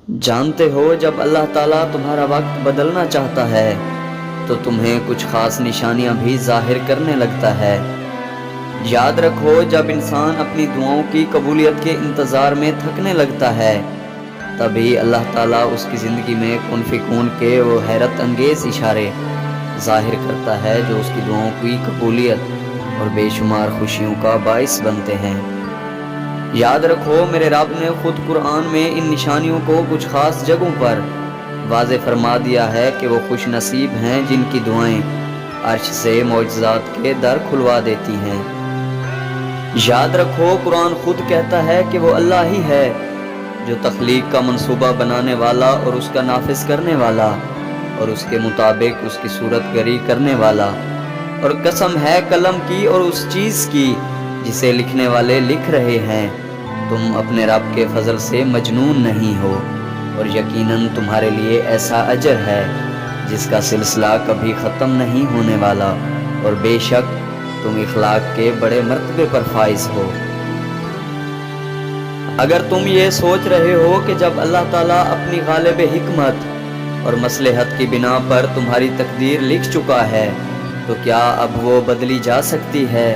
جانتے ہو جب اللہ تعالیٰ تمہارا وقت بدلنا چاہتا ہے تو تمہیں کچھ خاص نشانیاں بھی ظاہر کرنے لگتا ہے۔ یاد رکھو جب انسان اپنی دعاؤں کی قبولیت کے انتظار میں تھکنے لگتا ہے تبھی اللہ تعالیٰ اس کی زندگی میں کن فیکون کے وہ حیرت انگیز اشارے ظاہر کرتا ہے جو اس کی دعاؤں کی قبولیت اور بے شمار خوشیوں کا باعث بنتے ہیں۔ یاد رکھو میرے رب نے خود قرآن میں ان نشانیوں کو کچھ خاص جگہوں پر واضح فرما دیا ہے کہ وہ خوش نصیب ہیں جن کی دعائیں عرش سے معجزات کے در کھلوا دیتی ہیں۔ یاد رکھو قرآن خود کہتا ہے کہ وہ اللہ ہی ہے جو تخلیق کا منصوبہ بنانے والا اور اس کا نافذ کرنے والا اور اس کے مطابق اس کی صورت گری کرنے والا، اور قسم ہے قلم کی اور اس چیز کی جسے لکھنے والے لکھ رہے ہیں، تم اپنے رب کے فضل سے مجنون نہیں ہو، اور یقیناً تمہارے لیے ایسا اجر ہے جس کا سلسلہ کبھی ختم نہیں ہونے والا، اور بے شک تم اخلاق کے بڑے مرتبے پر فائز ہو۔ اگر تم یہ سوچ رہے ہو کہ جب اللہ تعالیٰ اپنی غالب حکمت اور مصلحت کی بنا پر تمہاری تقدیر لکھ چکا ہے تو کیا اب وہ بدلی جا سکتی ہے،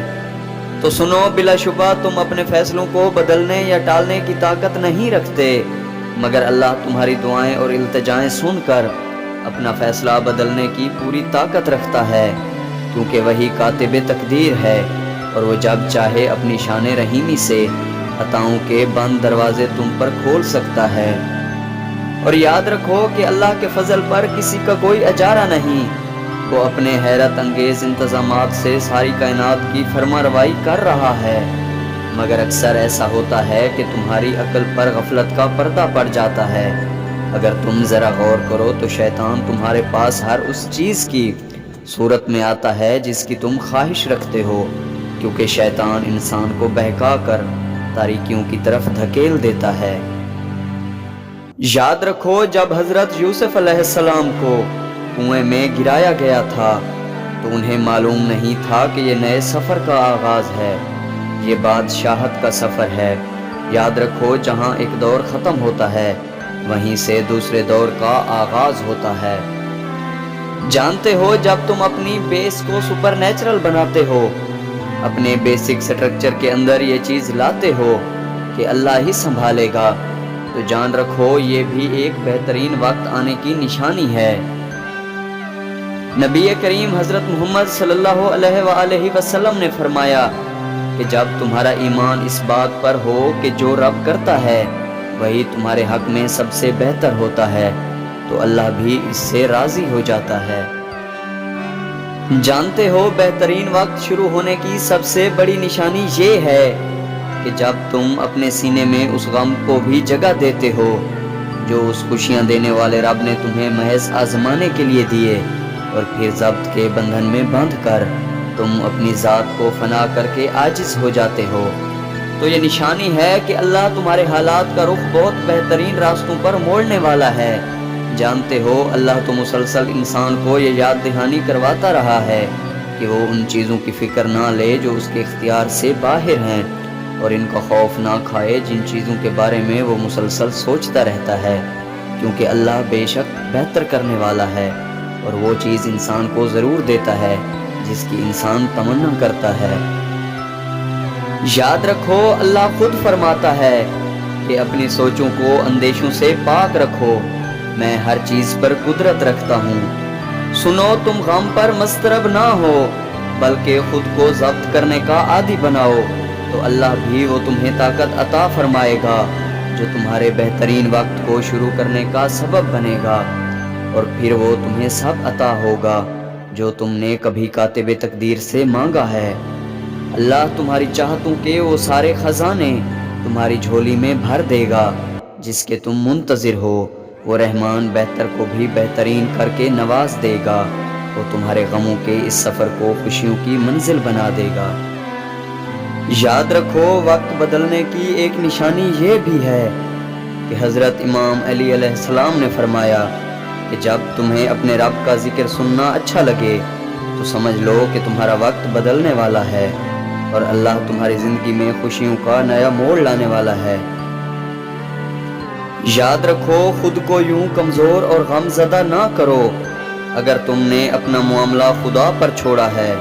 تو سنو بلا شبہ تم اپنے فیصلوں کو بدلنے یا ٹالنے کی طاقت نہیں رکھتے، مگر اللہ تمہاری دعائیں اور التجائیں سن کر اپنا فیصلہ بدلنے کی پوری طاقت رکھتا ہے، کیونکہ وہی کاتب تقدیر ہے اور وہ جب چاہے اپنی شان رحیمی سے عطاؤں کے بند دروازے تم پر کھول سکتا ہے۔ اور یاد رکھو کہ اللہ کے فضل پر کسی کا کوئی اجارہ نہیں، وہ اپنے حیرت انگیز انتظامات سے ساری کائنات کی فرما روائی کر رہا ہے، مگر اکثر ایسا ہوتا ہے کہ تمہاری عقل پر غفلت کا پردہ پڑ جاتا ہے۔ اگر تم ذرا غور کرو تو شیطان تمہارے پاس ہر اس چیز کی صورت میں آتا ہے جس کی تم خواہش رکھتے ہو، کیونکہ شیطان انسان کو بہکا کر تاریکیوں کی طرف دھکیل دیتا ہے۔ یاد رکھو جب حضرت یوسف علیہ السلام کو کنویں میں گرایا گیا تھا تو انہیں معلوم نہیں تھا کہ یہ نئے سفر کا آغاز ہے، یہ بادشاہت کا سفر ہے۔ یاد رکھو جہاں ایک دور ختم ہوتا ہے وہیں سے دوسرے دور کا آغاز ہوتا ہے۔ جانتے ہو جب تم اپنی بیس کو سپر نیچرل بناتے ہو، اپنے بیسک سٹرکچر کے اندر یہ چیز لاتے ہو کہ اللہ ہی سنبھالے گا، تو جان رکھو یہ بھی ایک بہترین وقت آنے کی نشانی ہے۔ نبی کریم حضرت محمد صلی اللہ علیہ وآلہ وسلم نے فرمایا کہ جب تمہارا ایمان اس بات پر ہو کہ جو رب کرتا ہے وہی تمہارے حق میں سب سے بہتر ہوتا ہے تو اللہ بھی اس سے راضی ہو جاتا ہے۔ جانتے ہو بہترین وقت شروع ہونے کی سب سے بڑی نشانی یہ ہے کہ جب تم اپنے سینے میں اس غم کو بھی جگہ دیتے ہو جو اس خوشیاں دینے والے رب نے تمہیں محض آزمانے کے لیے دیے، اور پھر ضبط کے بندھن میں باندھ کر تم اپنی ذات کو فنا کر کے عاجز ہو جاتے ہو، تو یہ نشانی ہے کہ اللہ تمہارے حالات کا رخ بہت بہترین راستوں پر موڑنے والا ہے۔ جانتے ہو اللہ تو مسلسل انسان کو یہ یاد دہانی کرواتا رہا ہے کہ وہ ان چیزوں کی فکر نہ لے جو اس کے اختیار سے باہر ہیں، اور ان کا خوف نہ کھائے جن چیزوں کے بارے میں وہ مسلسل سوچتا رہتا ہے، کیونکہ اللہ بے شک بہتر کرنے والا ہے، اور وہ چیز انسان کو ضرور دیتا ہے جس کی انسان تمنا کرتا ہے۔ یاد رکھو اللہ خود فرماتا ہے کہ اپنی سوچوں کو اندیشوں سے پاک رکھو، میں ہر چیز پر قدرت رکھتا ہوں۔ سنو تم غم پر مضطرب نہ ہو بلکہ خود کو ضبط کرنے کا عادی بناؤ، تو اللہ بھی وہ تمہیں طاقت عطا فرمائے گا جو تمہارے بہترین وقت کو شروع کرنے کا سبب بنے گا، اور پھر وہ تمہیں سب عطا ہوگا جو تم نے کبھی کاتب تقدیر سے مانگا ہے۔ اللہ تمہاری چاہتوں کے وہ سارے خزانے تمہاری جھولی میں بھر دے گا جس کے تم منتظر ہو، وہ رحمان بہتر کو بھی بہترین کر کے نواز دے گا، وہ تمہارے غموں کے اس سفر کو خوشیوں کی منزل بنا دے گا۔ یاد رکھو وقت بدلنے کی ایک نشانی یہ بھی ہے کہ حضرت امام علی علیہ السلام نے فرمایا کہ جب تمہیں اپنے رب کا ذکر سننا اچھا لگے تو سمجھ لو کہ تمہارا وقت بدلنے والا ہے اور اللہ تمہاری زندگی میں خوشیوں کا نیا موڑ لانے والا ہے۔ یاد رکھو خود کو یوں کمزور اور غم زدہ نہ کرو، اگر تم نے اپنا معاملہ خدا پر چھوڑا ہے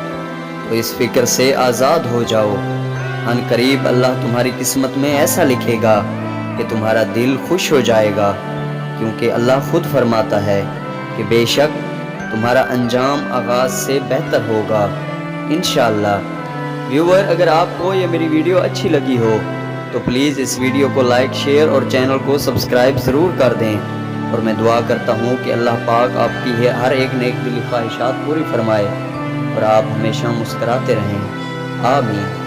تو اس فکر سے آزاد ہو جاؤ، ان قریب اللہ تمہاری قسمت میں ایسا لکھے گا کہ تمہارا دل خوش ہو جائے گا، کیونکہ اللہ خود فرماتا ہے کہ بے شک تمہارا انجام آغاز سے بہتر ہوگا انشاءاللہ۔ ویور، اگر آپ کو یہ میری ویڈیو اچھی لگی ہو تو پلیز اس ویڈیو کو لائک، شیئر اور چینل کو سبسکرائب ضرور کر دیں، اور میں دعا کرتا ہوں کہ اللہ پاک آپ کی ہر ایک نیک دلی خواہشات پوری فرمائے اور آپ ہمیشہ مسکراتے رہیں، آمین۔